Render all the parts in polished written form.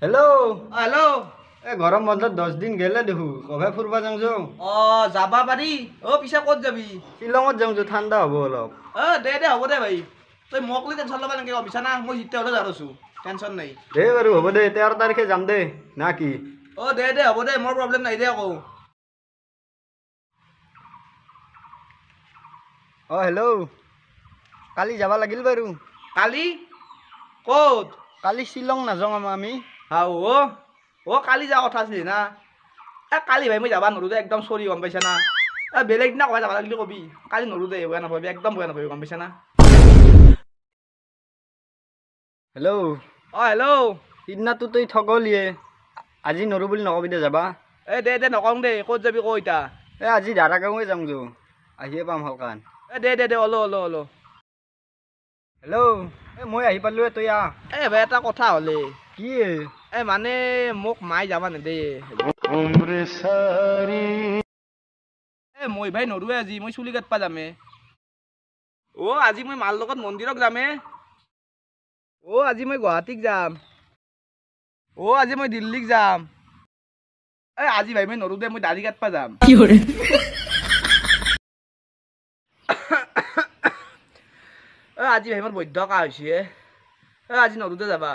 hello' hello' এই গৰম বন্ধত 10 দিন গেলে দেখো কবে ফুৰবা যাওঁ যাওঁ যাবা পাৰি পিছে ক'ত যাবি শ্বিলঙত যাওঁ যাওঁ ঠাণ্ডা হ'ব অলপ দে হ'ব দে ভাই তই মোক লৈ টেনশ্যন ল'বা নালাগে বিছানা মই যেতিয়া হ'লেও যাব আছোঁ টেনশ্যন নাই দে বাৰু হ'ব দে 13 তাৰিখে যাম দে না কি দে হ'ব দে মোৰ প্ৰব্লেম নাই দে আকৌ হেল্ল' কালি যাবা লাগিল বাৰু কালি ক'ত কালি শ্বিলং নাযাওঁ আমি কালি যোৱা কথা আছিল না কালি ভাই মই যাবা নোৱাৰোঁ দে একদম চৰি গম পাইছা না বেলেগ দিনা ক'ৰবাত যাবা লাগিলে কবি কালি নোৱাৰোঁ দে বেয়া নাপাবি একদম বেয়া নাপাবি গম পাইছা না হেল্ল' হেল্ল' সিদিনাটো তই ঠগলিয়ে আজি নৰো বুলি নকবি দে যাবা দে নকওঁ দে ক'ত যাবি ক এতিয়া আজি দাৰাগাঁৱে যাওঁ যাওঁ আহিয়ে পাম হলকান দে ওলো হেল্ল' মই আহি পালোঁ তই আহ ভাই এটা কথা হ'লে কি মানে মোক মায়ে যাবা নেদে মই ভাই নৰোৱে আজি মই চুলি কাটবা যামে আজি মই মাৰ লগত মন্দিৰত যামে আজি মই গুৱাহাটীক যাম আজি মই দিল্লীক যাম আজি ভাই মই নৰো দে মই দাড়ি কাটবা যাম আজি ভাই মোৰ বৈধ্য কাহ হৈছে আজি নৰো দে যাবা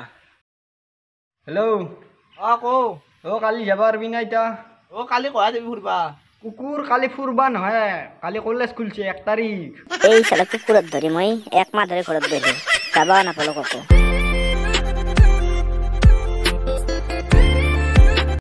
হেল্ল' কৌ কালি যাবা পাৰবি না এতিয়া কালি কয়া যাবি ফুৰবা কুকুৰ কালি ফুৰবা নহয় কালি কলেজ খুলছে 1 তাৰিখ এই শালা কুকুৰত ধৰি মই এক মাহ ধৰে ঘৰত বহি যাবা নাপালো কতো